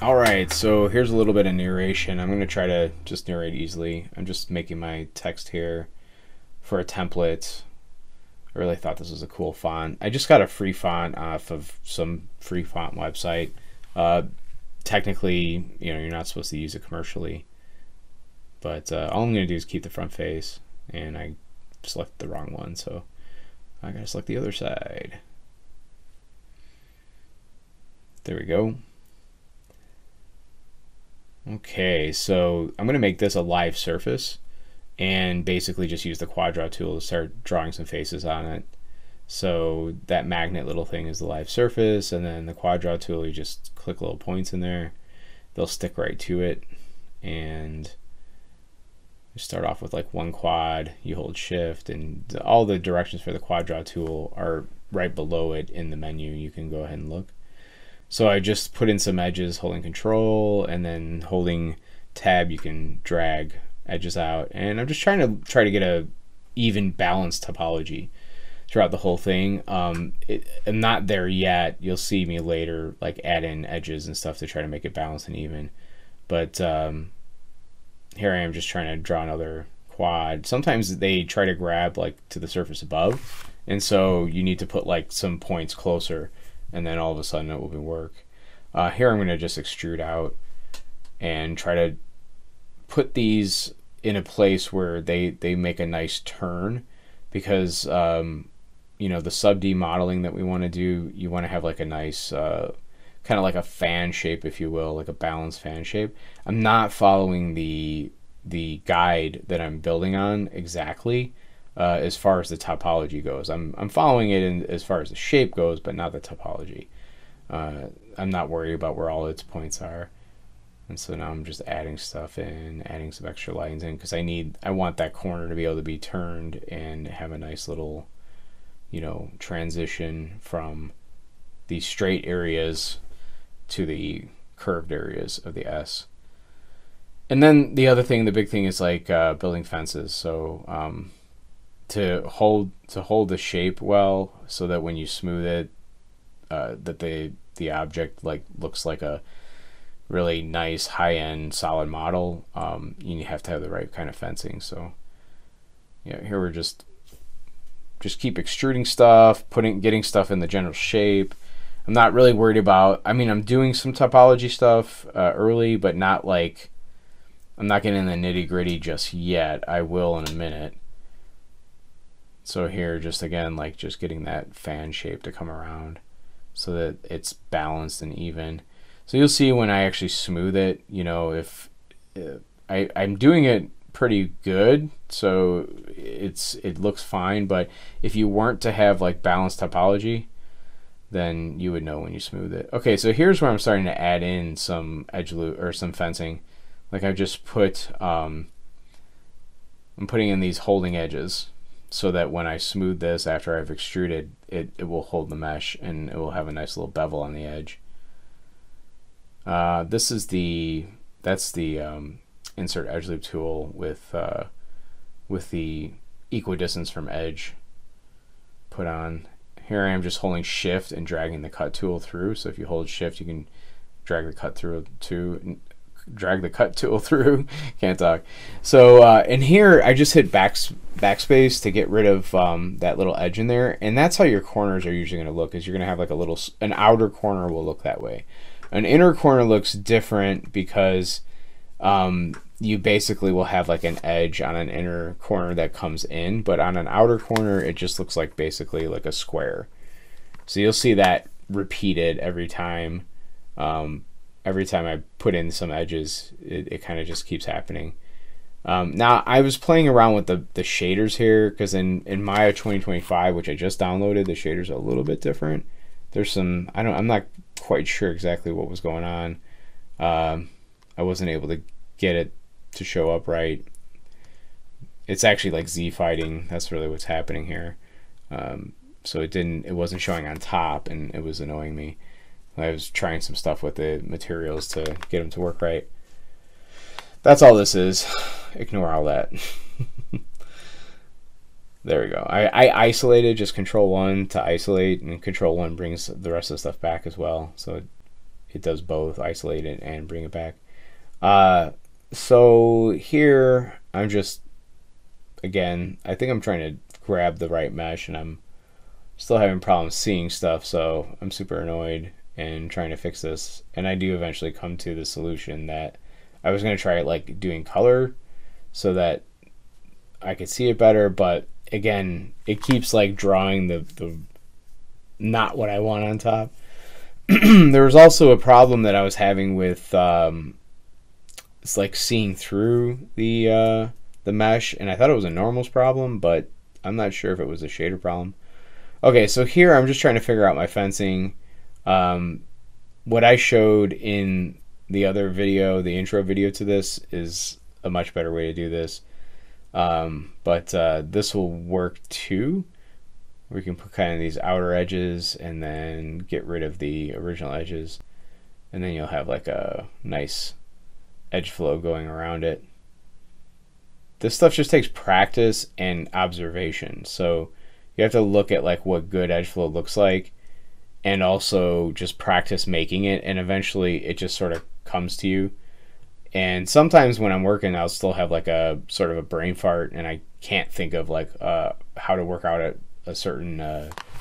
Alright, so here's a little bit of narration. I'm going to try to just narrate easily. I'm just making my text here for a template. I really thought this was a cool font. I just got a free font off of some free font website. Technically, you're not supposed to use it commercially. But all I'm going to do is keep the front face. And I selected the wrong one, so I got to select the other side. There we go. Okay, so I'm going to make this a live surface and basically just use the quad draw tool to start drawing some faces on it. So that magnet little thing is the live surface, and then the quad draw tool, you just click little points in there. They'll stick right to it, and you start off with like one quad, you hold shift, and all the directions for the quad draw tool are right below it in the menu. You can go ahead and look. So I just put in some edges holding control, and then holding tab you can drag edges out, and I'm just trying to get a even balanced topology throughout the whole thing. I'm not there yet. You'll see me later like add in edges and stuff to try to make it balanced and even, but here I am just trying to draw another quad. Sometimes they try to grab like to the surface above, and so you need to put like some points closer, and then all of a sudden it will work. Here I'm going to just extrude out and try to put these in a place where they make a nice turn, because the sub D modeling that we want to do, you want to have like a nice kind of like a fan shape, if you will, like a balanced fan shape. I'm not following the guide that I'm building on exactly as far as the topology goes. I'm following it in as far as the shape goes, but not the topology. I'm not worried about where all its points are. And so now I'm just adding stuff in, adding some extra lines in, because I want that corner to be able to be turned and have a nice little, transition from the straight areas to the curved areas of the S. And then the other thing, the big thing, is like building fences. So to hold the shape well, so that when you smooth it, that the object like looks like a really nice high-end solid model, you have to have the right kind of fencing. So yeah, here we're just keep extruding stuff, getting stuff in the general shape. I'm not really worried about, I'm doing some topology stuff early, but not like, I'm not getting in the nitty-gritty just yet. I will in a minute. So here, just again, like just getting that fan shape to come around so that it's balanced and even. So you'll see when I actually smooth it, if I'm doing it pretty good, so it looks fine. But if you weren't to have like balanced topology, then you would know when you smooth it. Okay, so here's where I'm starting to add in some edge loop or some fencing. Like I just put, I'm putting in these holding edges, so that when I smooth this after I've extruded, it will hold the mesh, and it will have a nice little bevel on the edge. That's the insert edge loop tool with the equidistance from edge put on. Here I am just holding shift and dragging the cut tool through. So if you hold shift, you can drag the cut tool through. Can't talk. So and here I just hit backspace to get rid of that little edge in there, and that's how your corners are usually going to look. Is you're going to have like an outer corner will look that way. An inner corner looks different because you basically will have like an edge on an inner corner that comes in, but on an outer corner it just looks like basically like a square. So you'll see that repeated every time. Every time I put in some edges, it kind of just keeps happening. Now I was playing around with the shaders here, because in Maya 2025, which I just downloaded, the shaders are a little bit different. There's some, I'm not quite sure exactly what was going on. I wasn't able to get it to show up right. It's actually like Z fighting. That's really what's happening here. So it wasn't showing on top, and it was annoying me. I was trying some stuff with the materials to get them to work right. That's all this is. Ignore all that. There we go. I isolated, just Control 1 to isolate, and Control 1 brings the rest of the stuff back as well. So it does both, isolate it and bring it back. So here I'm just, again, I think I'm trying to grab the right mesh, and I'm still having problems seeing stuff, so I'm super annoyed and trying to fix this. And I do eventually come to the solution that I was going to try like doing color so that I could see it better, but again, it keeps like drawing the not what I want on top. There was also a problem that I was having with it's like seeing through the mesh, and I thought it was a normals problem, but I'm not sure if it was a shader problem. Okay, so here I'm just trying to figure out my fencing. What I showed in the other video, the intro video to this, is a much better way to do this. But this will work too. We can put kind of these outer edges and then get rid of the original edges, and then you'll have like a nice edge flow going around it. This stuff just takes practice and observation, so you have to look at like what good edge flow looks like, and also just practice making it, and eventually it just sort of comes to you. And sometimes when I'm working, I'll still have like a sort of a brain fart, and I can't think of like how to work out a certain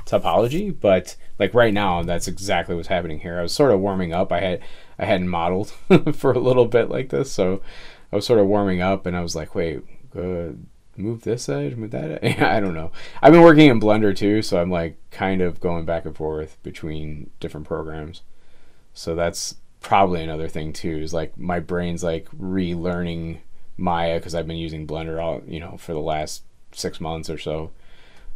topology. But like right now, that's exactly what's happening here. I was sort of warming up. I hadn't modeled for a little bit like this, so I was sort of warming up, and I was like, wait, move this edge, move that edge. I don't know. I've been working in Blender too, so I'm like kind of going back and forth between different programs. So that's probably another thing too, is like my brain's like relearning Maya because I've been using Blender all, you know, for the last 6 months or so.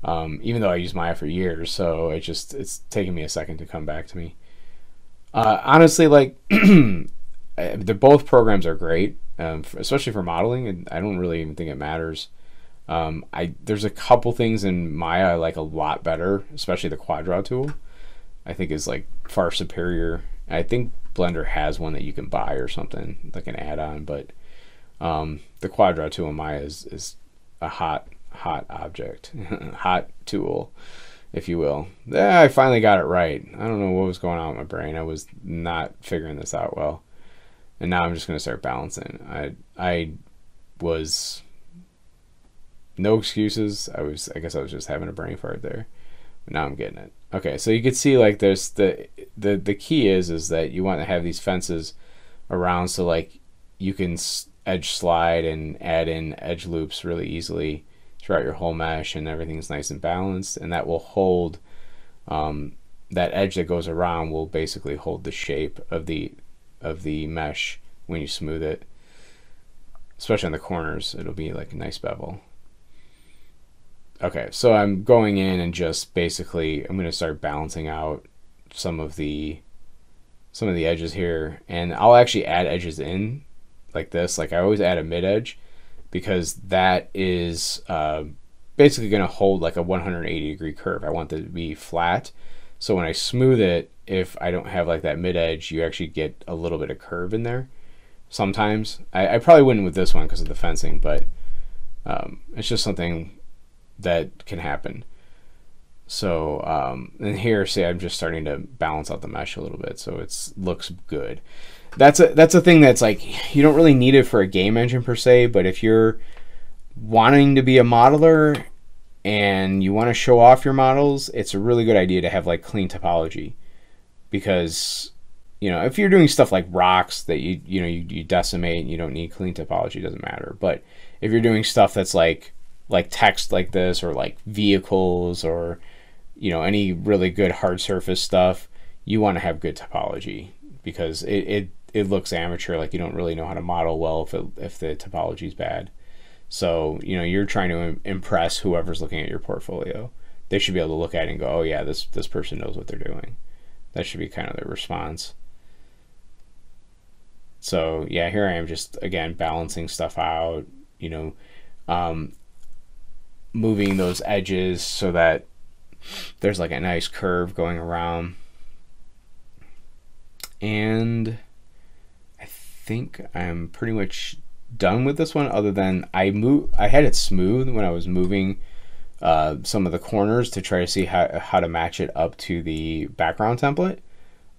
Even though I use Maya for years, so it's taking me a second to come back to me. Honestly, like both programs are great, especially for modeling, and I don't really even think it matters. There's a couple things in Maya I like a lot better, especially the Quadra tool. I think is like far superior. I think Blender has one that you can buy or something, like an add-on, but the Quadra tool in Maya is a hot object, hot tool, if you will. I finally got it right. I don't know what was going on with my brain. I was not figuring this out well, and now I'm just going to start balancing. I was, no excuses. I guess I was just having a brain fart there, but now I'm getting it. Okay, so you can see like there's the key is that you want to have these fences around, so like you can edge slide and add in edge loops really easily throughout your whole mesh, and everything's nice and balanced, and that will hold that edge that goes around will basically hold the shape of the mesh when you smooth it, especially on the corners. It'll be like a nice bevel. Okay, so I'm going in and just basically I'm going to start balancing out some of the edges here, and I'll actually add edges in like this. Like I always add a mid edge, because that is basically going to hold like a 180 degree curve. I want it to be flat, so when I smooth it, if I don't have like that mid edge, you actually get a little bit of curve in there sometimes. I probably wouldn't with this one because of the fencing, but it's just something that can happen. So and here, see, I'm just starting to balance out the mesh a little bit, so it looks good. That's a thing that's like, you don't really need it for a game engine per se, but if you're wanting to be a modeler and you want to show off your models, it's a really good idea to have like clean topology, because you know, if you're doing stuff like rocks that you decimate and you don't need clean topology, it doesn't matter. But if you're doing stuff that's like text like this, or like vehicles, or you know, any really good hard surface stuff, you want to have good topology, because it looks amateur, like you don't really know how to model well if the topology is bad. So you know, you're trying to impress whoever's looking at your portfolio. They should be able to look at it and go, oh yeah, this person knows what they're doing. That should be kind of their response. So yeah, here I am just again balancing stuff out, you know, moving those edges so that there's like a nice curve going around. And I think I'm pretty much done with this one, other than I had it smooth when I was moving some of the corners to try to see how to match it up to the background template.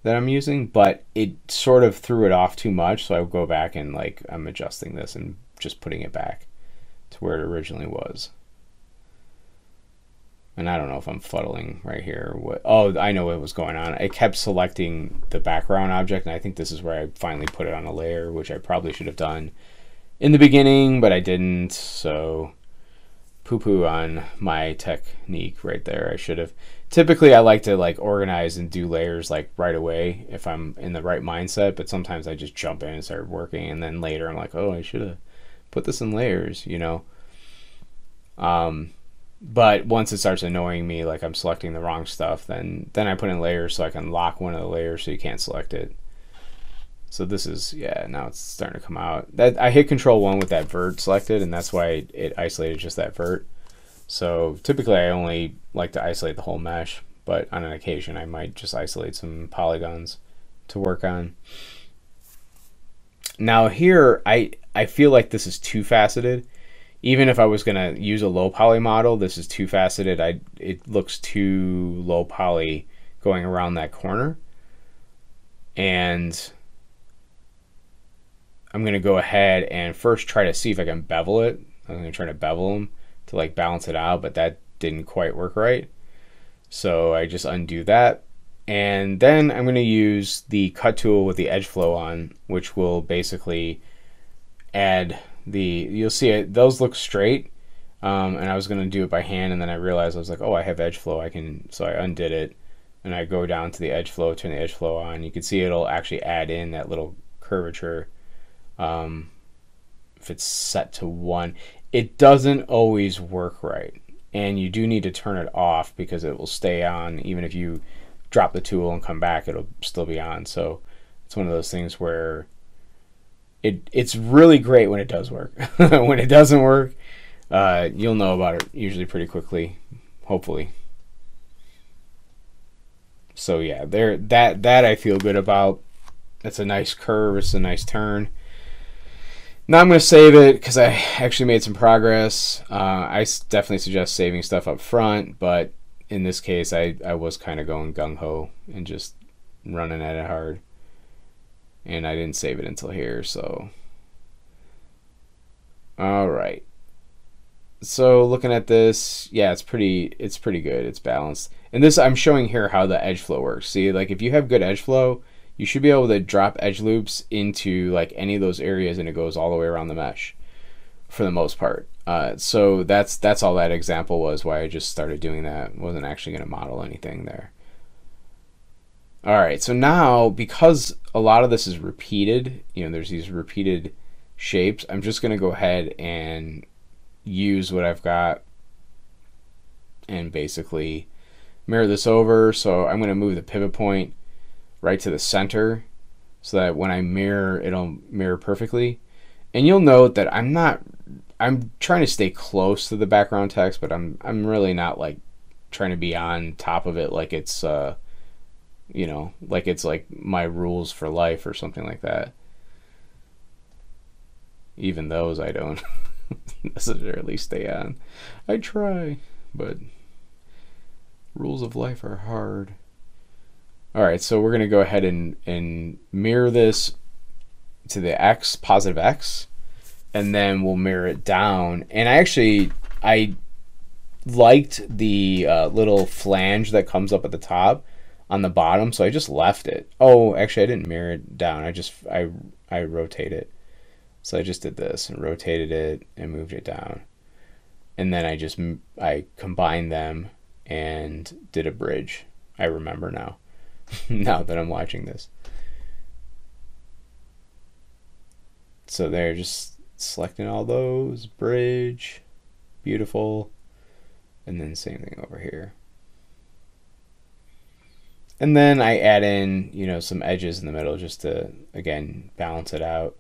that I'm using, but it sort of threw it off too much, so I go back and like I'm adjusting this and just putting it back to where it originally was. And I don't know if I'm fuddling right here or what. Oh, I know what was going on. I kept selecting the background object, and I think this is where I finally put it on a layer, which I probably should have done in the beginning, but I didn't. So poo-poo on my technique right there. I should have. Typically, I like to like organize and do layers like right away if I'm in the right mindset, but sometimes I just jump in and start working, and then later I'm like, oh, I should have put this in layers, you know. But once it starts annoying me, like I'm selecting the wrong stuff, then I put in layers so I can lock one of the layers so you can't select it. So this is, yeah, now it's starting to come out. That I hit Control 1 with that vert selected, and that's why it isolated just that vert. So typically I only like to isolate the whole mesh, but on an occasion I might just isolate some polygons to work on. Now here, I feel like this is too faceted. Even if I was going to use a low poly model, this is too faceted. It looks too low poly going around that corner. And I'm going to go ahead and first try to see if I can bevel it. I'm going to try to bevel them to like balance it out, but that didn't quite work right. So I just undo that. And then I'm going to use the cut tool with the edge flow on, which will basically add you'll see it, those look straight, and I was going to do it by hand, and then I realized I was like, oh, I have edge flow, so I undid it, and I go down to the edge flow, turn the edge flow on. You can see it'll actually add in that little curvature if it's set to 1. It doesn't always work right, and you do need to turn it off because it will stay on even if you drop the tool and come back, it'll still be on. So it's one of those things where it's really great when it does work. When it doesn't work, you'll know about it usually pretty quickly, hopefully. So yeah, that I feel good about. That's a nice curve. It's a nice turn. Now I'm going to save it because I actually made some progress. I definitely suggest saving stuff up front, but in this case, I was kind of going gung-ho and just running at it hard. And I didn't save it until here, so. All right. So looking at this, yeah, it's pretty good. It's balanced. And this, I'm showing here how the edge flow works. See, like if you have good edge flow, you should be able to drop edge loops into like any of those areas, and it goes all the way around the mesh for the most part. So that's all that example was, why I just started doing that. Wasn't actually going to model anything there. All right, so now because a lot of this is repeated, there's these repeated shapes, I'm just going to go ahead and use what I've got and basically mirror this over. So I'm going to move the pivot point right to the center so that when I mirror, it'll mirror perfectly. And you'll note that I'm trying to stay close to the background text, but I'm really not like trying to be on top of it like it's like it's like my rules for life or something like that. Even those I don't necessarily stay on. I try, but rules of life are hard. All right, so we're going to go ahead and mirror this to the X, positive X, and then we'll mirror it down. And I liked the little flange that comes up at the top on the bottom, so I just left it. Oh, actually I didn't mirror it down. I rotate it. So I just did this and rotated it and moved it down. And then I combined them and did a bridge. I remember now. Now that I'm watching this. So they're just selecting all those, bridge, beautiful, and then same thing over here. And then I add in, some edges in the middle just to, again, balance it out.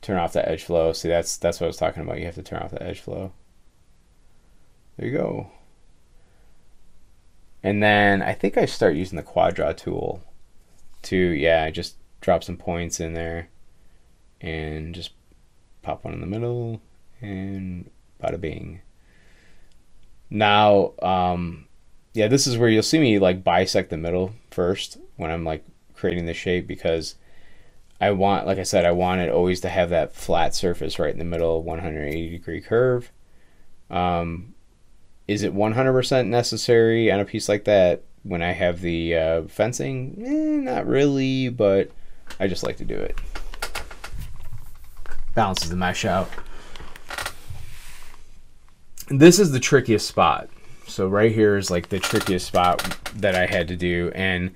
Turn off the edge flow. See, that's what I was talking about. You have to turn off the edge flow. There you go. And then I think I start using the quad draw tool I just drop some points in there and just pop one in the middle and bada bing. Now, yeah, this is where you'll see me like bisect the middle first when I'm like creating the shape, because I want, like I said, I want it always to have that flat surface right in the middle, 180-degree curve. Is it 100% necessary on a piece like that when I have the fencing? Not really, but I just like to do it. Balances the mesh out. This is the trickiest spot. So right here is like the trickiest spot that I had to do, and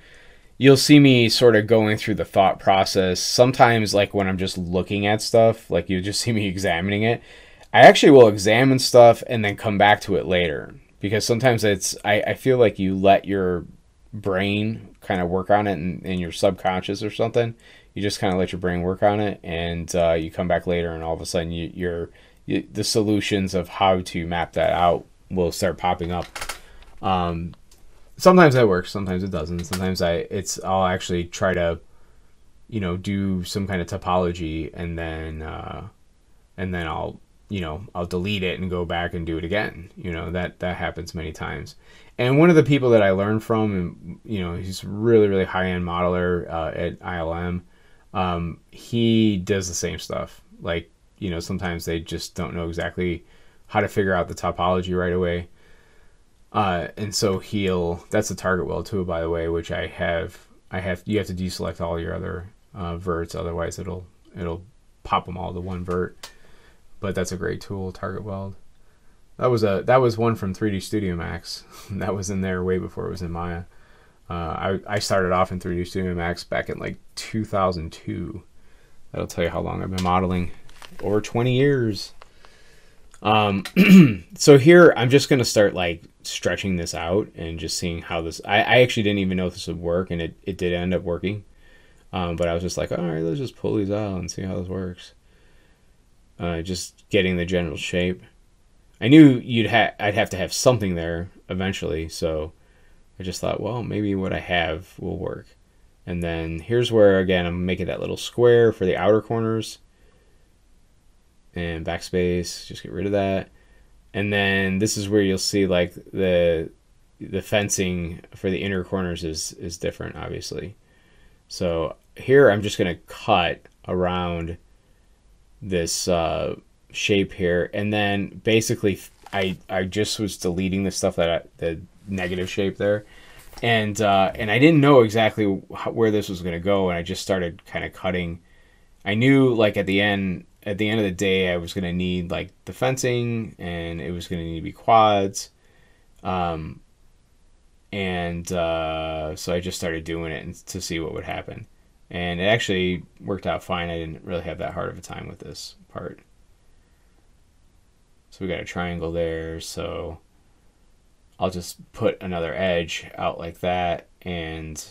you'll see me sort of going through the thought process. Sometimes, like when I'm just looking at stuff, like you just see me examining it. I actually will examine stuff and then come back to it later, because sometimes it's I feel like you let your brain kind of work on it in your subconscious or something. You just kind of let your brain work on it, and you come back later, and all of a sudden the solutions of how to map that out will start popping up. Sometimes that works, sometimes it doesn't. Sometimes I'll actually try to, do some kind of topology, and then I'll delete it and go back and do it again. That happens many times. And one of the people that I learned from, and he's really, really high-end modeler at ILM. He does the same stuff. Like, sometimes they just don't know exactly how to figure out the topology right away. And so that's a target weld too, by the way, which you have to deselect all your other verts, otherwise it'll pop them all to one vert. But that's a great tool, target weld. That was one from 3D Studio Max. That was in there way before it was in Maya. I started off in 3D Studio Max back in like 2002. That'll tell you how long I've been modeling. Over 20 years. So here I'm just gonna start like stretching this out and just seeing how this. I actually didn't even know if this would work, and it did end up working. But I was just like, all right, let's just pull these out and see how this works. Just getting the general shape. I knew I'd have to have something there eventually, so I just thought, well, maybe what I have will work. And then here's where, again, I'm making that little square for the outer corners. And backspace, just get rid of that. And then this is where you'll see like the fencing for the inner corners is different, obviously. So here I'm just going to cut around this shape here, and then basically I just was deleting the stuff the negative shape there, and I didn't know exactly where this was going to go, and I just started kind of cutting. I knew like at the end of the day I was going to need like the fencing, and it was going to need to be quads, so I just started doing it to see what would happen, and it actually worked out fine. I didn't really have that hard of a time with this part. So we got a triangle there, so I'll just put another edge out like that and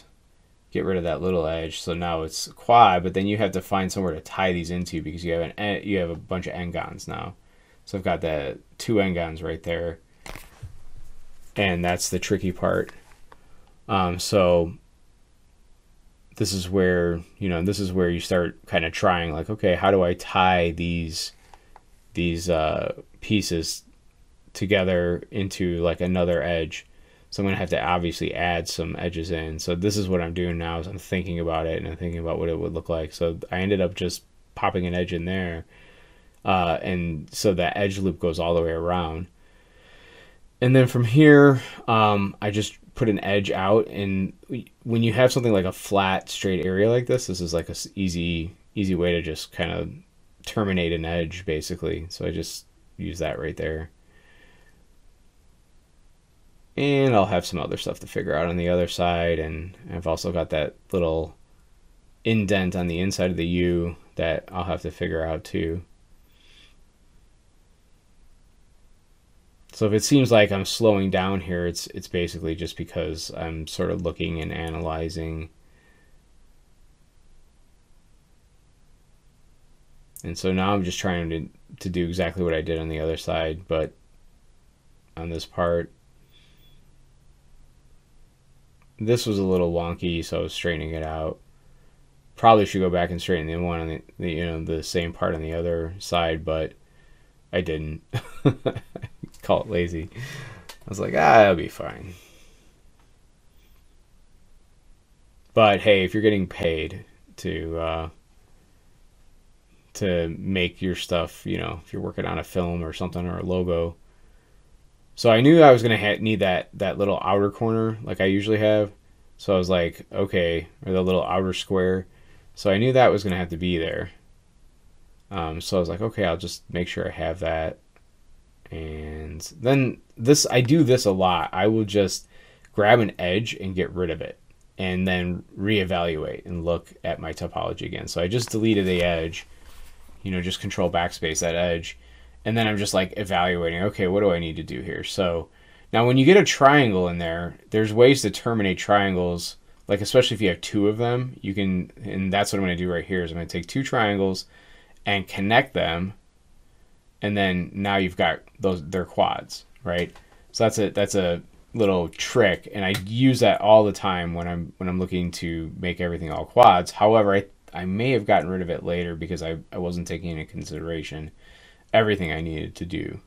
get rid of that little edge. So now it's quad, but then you have to find somewhere to tie these into, because you have a bunch of n-gons now. So I've got the two n-gons right there, and that's the tricky part. So this is where you start kind of trying, like, okay, how do I tie these pieces together into like another edge? So I'm going to have to obviously add some edges in. So this is what I'm doing now, is I'm thinking about it, and I'm thinking about what it would look like. So I ended up just popping an edge in there, and so that edge loop goes all the way around. And then from here, I just put an edge out, and when you have something like a flat straight area like this is like a easy way to just kind of terminate an edge, basically. So I just use that right there, and I'll have some other stuff to figure out on the other side. And I've also got that little indent on the inside of the U that I'll have to figure out too. So if it seems like I'm slowing down here, it's basically just because I'm sort of looking and analyzing. And so now I'm just trying to do exactly what I did on the other side, but on this part, this was a little wonky, so I was straightening it out. Probably should go back and straighten the one on the same part on the other side, but I didn't. Call it lazy. I was like, that'll be fine. But hey, if you're getting paid to make your stuff, you know, if you're working on a film or something or a logo. So I knew I was gonna need that little outer corner like I usually have. So I was like, okay, or the little outer square. So I knew that was gonna have to be there. So I was like, okay, I'll just make sure I have that. And then this, I do this a lot. I will just grab an edge and get rid of it, and then reevaluate and look at my topology again. So I just deleted the edge, you know, just control backspace that edge. And then I'm just like evaluating, okay, what do I need to do here? So now when you get a triangle in there, there's ways to terminate triangles, like especially if you have two of them, you can, and that's what I'm going to do right here is I'm going to take two triangles and connect them, and then now you've got they're quads, right? So that's a little trick, and I use that all the time when I'm looking to make everything all quads. However, I may have gotten rid of it later because I wasn't taking into consideration everything I needed to do.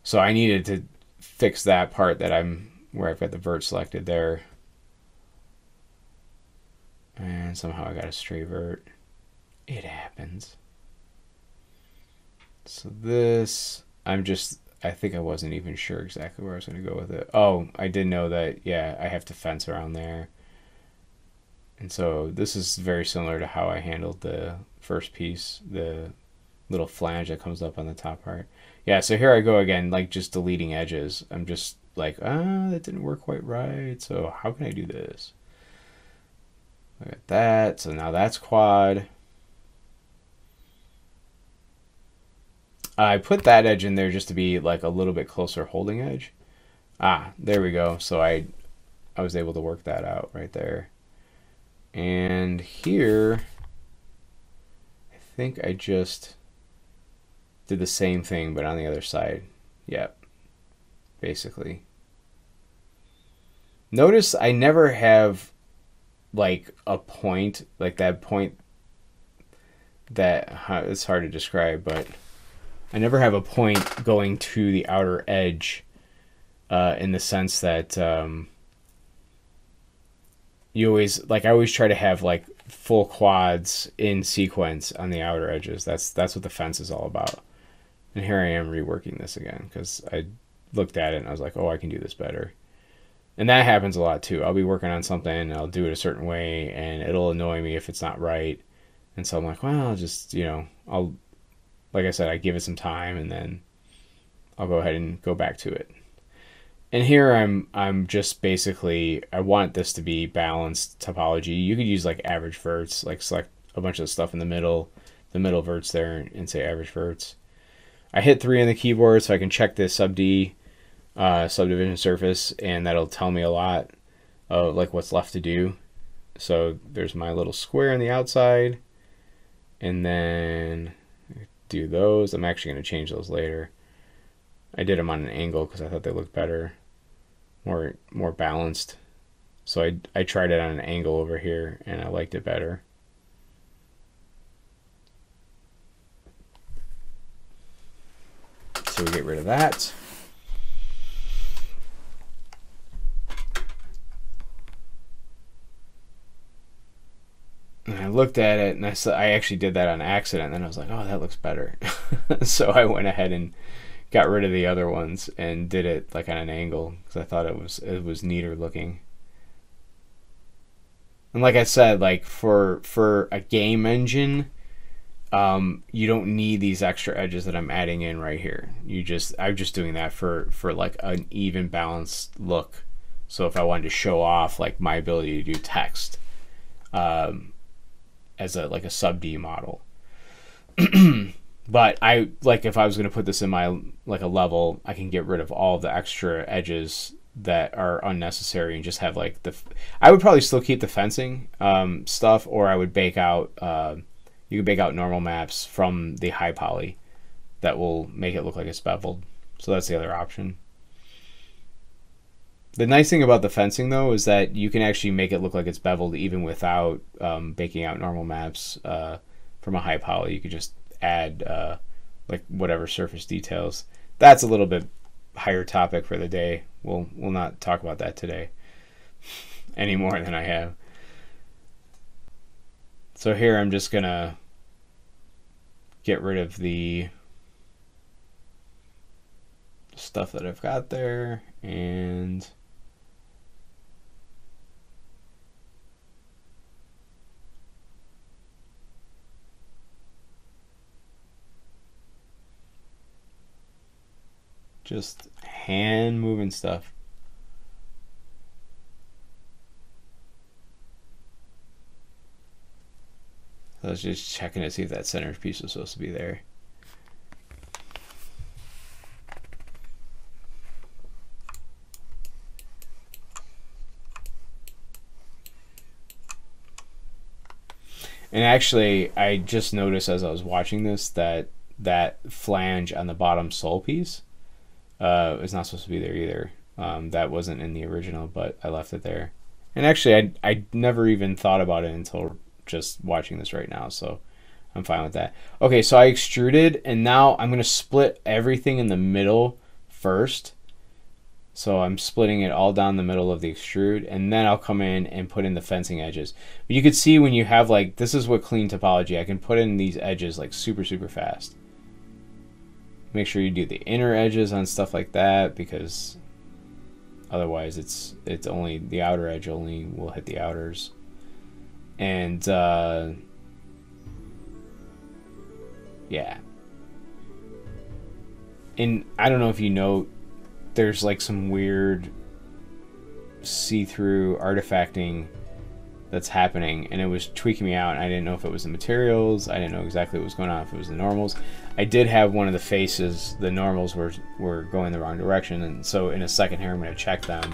So I needed to fix that part that where I've got the vert selected there. And somehow I got a stray vert. It happens. So this, I think I wasn't even sure exactly where I was going to go with it. Oh, I did know that, yeah, I have to fence around there. And so this is very similar to how I handled the first piece, the little flange that comes up on the top part. Yeah, so here I go again, like just deleting edges. I'm just like, that didn't work quite right. So how can I do this? Look at that. So now that's quad. I put that edge in there just to be like a little bit closer holding edge. There we go. So I was able to work that out right there. And here, I think I just did the same thing, but on the other side. Yep, basically. Notice I never have like a point, like that point that, it's hard to describe, but I never have a point going to the outer edge in the sense that you always, like I always try to have like full quads in sequence on the outer edges. That's what the fence is all about. And here I am reworking this again because I looked at it and I was like, oh, I can do this better. And that happens a lot too. I'll be working on something and I'll do it a certain way and it'll annoy me if it's not right. And so I'm like, well, I'll just, you know, like I said, I give it some time and then I'll go ahead and go back to it. And here I'm just basically, I want this to be balanced topology. You could use like average verts, like select a bunch of stuff in the middle verts there and say average verts. I hit 3 on the keyboard so I can check this sub-D subdivision surface, and that'll tell me a lot of like what's left to do. So there's my little square on the outside, and then do those. I'm actually going to change those later. I did them on an angle because I thought they looked better, more balanced. So I tried it on an angle over here and I liked it better. So we get rid of that. And I looked at it and I actually did that on accident, and then I was like, oh, that looks better. So I went ahead and got rid of the other ones and did it like on an angle because I thought it was neater looking. And like I said, like for a game engine, you don't need these extra edges that I'm adding in right here. I'm just doing that for like an even balanced look. So if I wanted to show off like my ability to do text as a sub-D model. But I like, if I was going to put this in my like a level, I can get rid of all the extra edges that are unnecessary and just have like I would probably still keep the fencing stuff, or I would bake out you can bake out normal maps from the high poly that will make it look like it's beveled. So that's the other option. The nice thing about the fencing though is that you can actually make it look like it's beveled even without baking out normal maps from a high poly. You could just add like whatever surface details. That's a little bit higher topic for the day. We'll not talk about that today any more than I have. So here I'm just gonna get rid of the stuff that I've got there, and just hand moving stuff. I was just checking to see if that center piece was supposed to be there. And actually, I just noticed as I was watching this that that flange on the bottom sole piece is not supposed to be there either. That wasn't in the original, but I left it there. And actually, I never even thought about it until just watching this right now, so I'm fine with that. Okay, so I extruded, and now I'm going to split everything in the middle first. So I'm splitting it all down the middle of the extrude, and then I'll come in and put in the fencing edges. But you can see when you have, like, this is what clean topology, I can put in these edges like super fast. Make sure you do the inner edges on stuff like that, because otherwise it's only the outer edge only will hit the outers. And yeah. And I don't know if you know, there's like some weird see-through artifacting that's happening, and it was tweaking me out, and I didn't know if it was the materials, I didn't know exactly what was going on, if it was the normals. I did have one of the faces, the normals were going the wrong direction, and so in a second here I'm going to check them,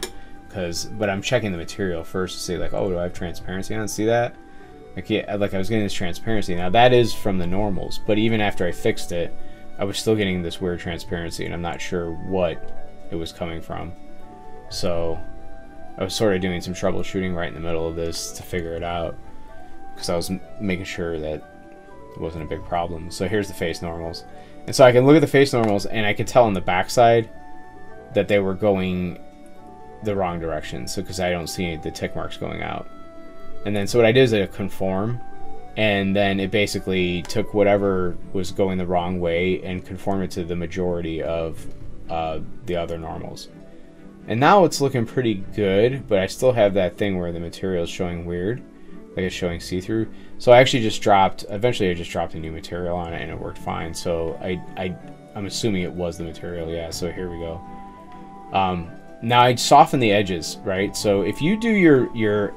but I'm checking the material first to see, like, oh, do I have transparency on? See that? Like, yeah, like I was getting this transparency. Now that is from the normals, but even after I fixed it, I was still getting this weird transparency, and I'm not sure what it was coming from. So I was sort of doing some troubleshooting right in the middle of this to figure it out, because I was making sure that it wasn't a big problem. So here's the face normals, and so I can look at the face normals, and I could tell on the backside that they were going the wrong direction. So because I don't see the tick marks going out, and then so what I did is I conform, and then it basically took whatever was going the wrong way and conformed it to the majority of the other normals. And now it's looking pretty good, but I still have that thing where the material is showing weird, like it's showing see-through. So I actually just eventually I just dropped a new material on it, and it worked fine. So I'm assuming it was the material, yeah. So here we go. Now I'd soften the edges, right? So if you do your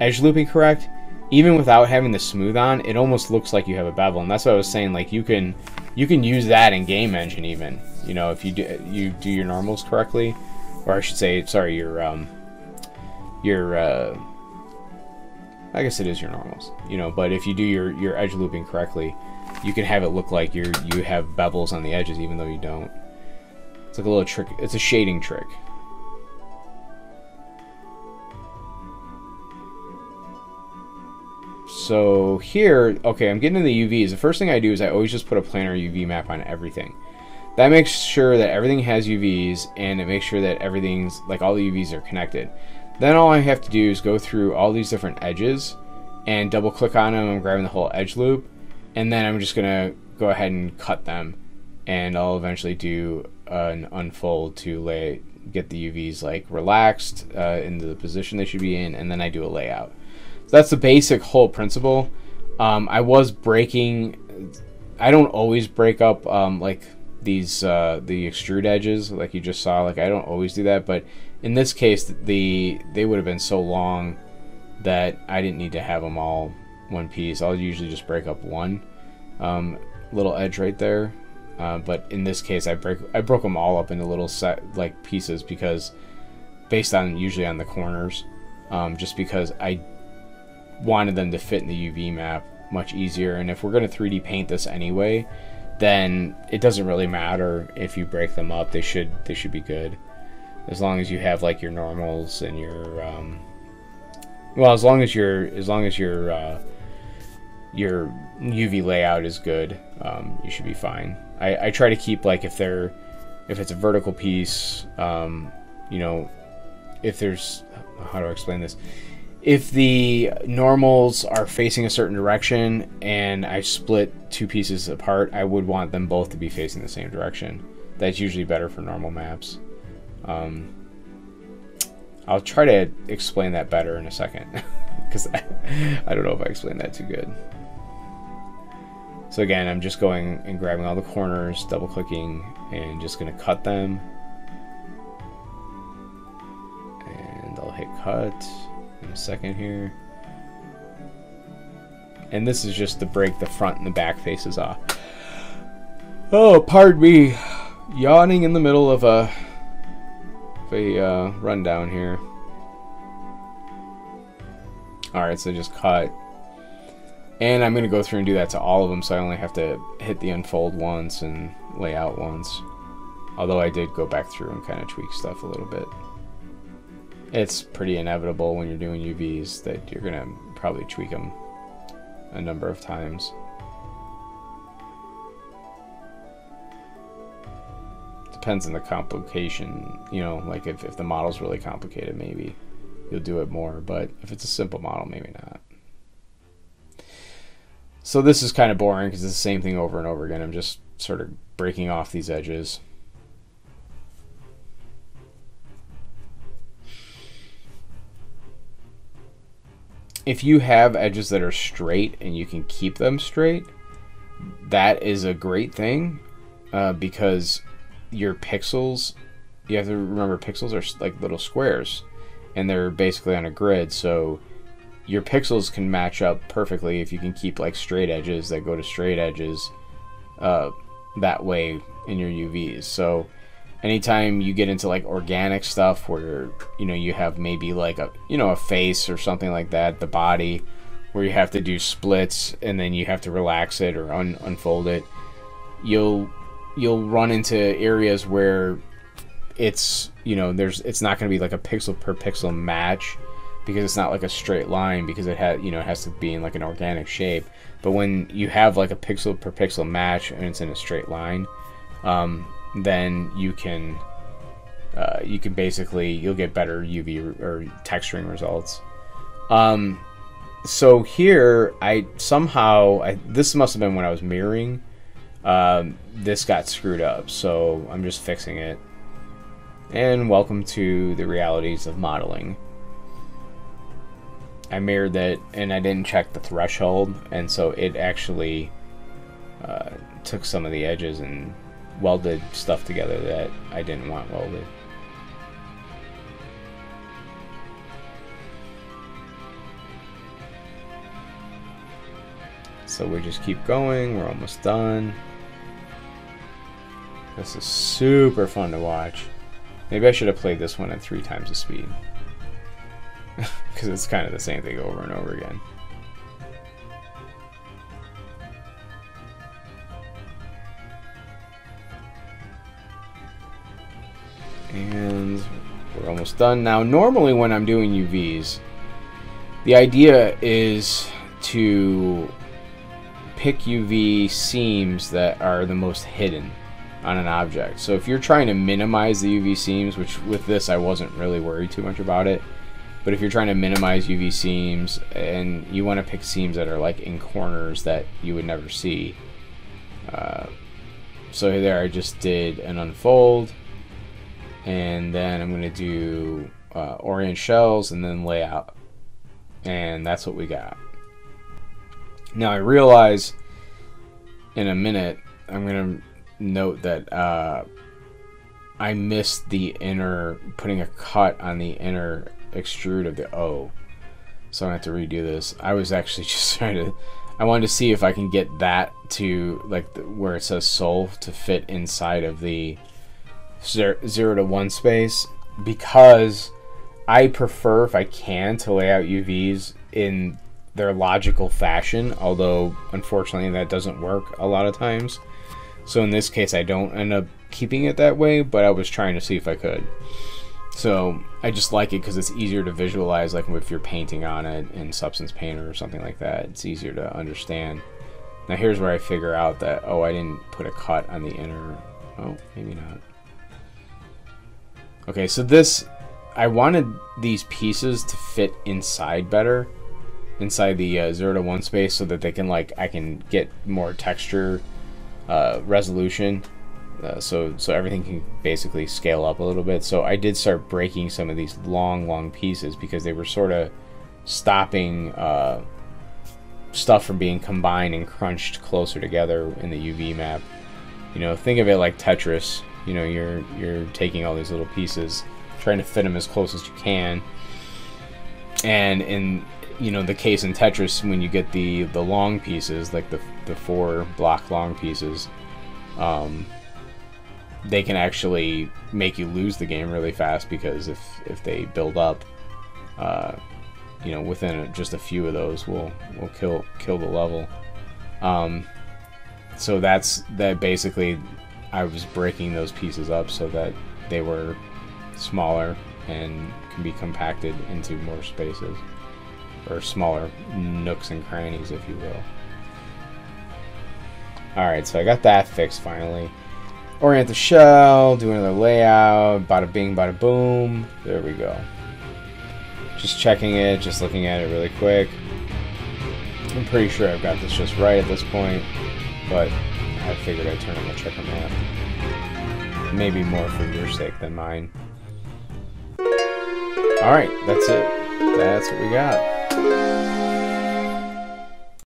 edge looping correct, even without having the smooth on, it almost looks like you have a bevel. And that's what I was saying, like you can use that in Game Engine even, you know, if you do your normals correctly, or I should say, sorry, your I guess it is your normals, you know, but if you do your edge looping correctly, you can have it look like you have bevels on the edges even though you don't. It's like a little trick, it's a shading trick. So here, okay, I'm getting to the UVs. The first thing I do is I always just put a planar UV map on everything. That makes sure that everything has UVs, and it makes sure that everything's, like, all the UVs are connected. Then all I have to do is go through all these different edges and double click on them. I'm grabbing the whole edge loop, and then I'm just gonna go ahead and cut them, and I'll eventually do an unfold to get the UVs like relaxed into the position they should be in, and then I do a layout. So that's the basic whole principle. I was breaking, I don't always break up like these the extrude edges like you just saw, like I don't always do that, but in this case they would have been so long that I didn't need to have them all one piece. I'll usually just break up one little edge right there, but in this case I broke them all up into little like pieces, because based on usually on the corners, just because I wanted them to fit in the UV map much easier. And if we're going to 3D paint this anyway, then it doesn't really matter if you break them up. They should be good, as long as you have like your normals and your well, as long as your UV layout is good, you should be fine. I try to keep, like, if it's a vertical piece, you know, if there's, how do I explain this? If the normals are facing a certain direction and I split two pieces apart, I would want them both to be facing the same direction. That's usually better for normal maps. I'll try to explain that better in a second, because I don't know if I explained that too good. So again, I'm just going and grabbing all the corners, double clicking, and just going to cut them. And I'll hit cut in a second here. And this is just to break the front and the back faces off. Oh, pardon me, yawning in the middle of a rundown here. Alright, so just cut. And I'm going to go through and do that to all of them, so I only have to hit the unfold once and lay out once. Although I did go back through and kind of tweak stuff a little bit. It's pretty inevitable when you're doing UVs that you're going to probably tweak them a number of times. Depends on the complication, you know, like if the model's really complicated, maybe you'll do it more, but if it's a simple model, maybe not. So this is kind of boring because it's the same thing over and over again. I'm just sort of breaking off these edges. If you have edges that are straight and you can keep them straight, that is a great thing, because your pixels, you have to remember pixels are like little squares and they're basically on a grid, so your pixels can match up perfectly if you can keep like straight edges that go to straight edges that way in your UVs. So anytime you get into like organic stuff where, you know, you have maybe like a, you know, a face or something like that, the body, where you have to do splits and then you have to relax it or unfold it, you'll run into areas where it's, you know, it's not going to be like a pixel per pixel match, because it's not like a straight line, because it has, you know, it has to be in like an organic shape. But when you have like a pixel per pixel match and it's in a straight line, then you can basically, you'll get better UV or texturing results. So here this must have been when I was mirroring, this got screwed up, so I'm just fixing it. And welcome to the realities of modeling. I mirrored that and I didn't check the threshold, and so it actually took some of the edges and welded stuff together that I didn't want welded. So we just keep going, we're almost done. This is super fun to watch. Maybe I should have played this one at 3 times the speed, because it's kind of the same thing over and over again. And we're almost done. Now, normally when I'm doing UVs, the idea is to pick UV seams that are the most hidden on an object. So if you're trying to minimize the UV seams, which with this I wasn't really worried too much about it, but if you're trying to minimize UV seams and you want to pick seams that are like in corners that you would never see, so there I just did an unfold, and then I'm going to do orient shells and then layout, and that's what we got. Now I realize in a minute I'm going to note that I missed the inner, putting a cut on the inner extrude of the O, so I'm going to have to redo this. I was actually just I wanted to see if I can get that to like where it says sol to fit inside of the 0 to 1 space, because I prefer, if I can, to lay out UVs in their logical fashion, although unfortunately that doesn't work a lot of times. So in this case I don't end up keeping it that way, but I was trying to see if I could. So I just like it because it's easier to visualize, like if you're painting on it in Substance Painter or something like that, it's easier to understand. Now here's where I figure out that, oh, I didn't put a cut on the inner, oh, maybe not. Okay, so this, I wanted these pieces to fit inside better, inside the 0 to 1 space, so that they can I can get more texture resolution, so everything can basically scale up a little bit. So I did start breaking some of these long pieces because they were sort of stopping stuff from being combined and crunched closer together in the UV map. You know, think of it like Tetris. You know, you're taking all these little pieces, trying to fit them as close as you can. And in, you know, the case in Tetris, when you get the long pieces, like the 4 block long pieces, they can actually make you lose the game really fast, because if they build up, you know, within just a few of those will kill the level. So that basically, I was breaking those pieces up so that they were smaller and can be compacted into more spaces, or smaller nooks and crannies, if you will. Alright, so I got that fixed finally. Orient the shell, do another layout, bada bing, bada boom. There we go. Just checking it, just looking at it really quick. I'm pretty sure I've got this just right at this point, but I figured I'd turn on the checker map. Maybe more for your sake than mine. Alright, that's it. That's what we got.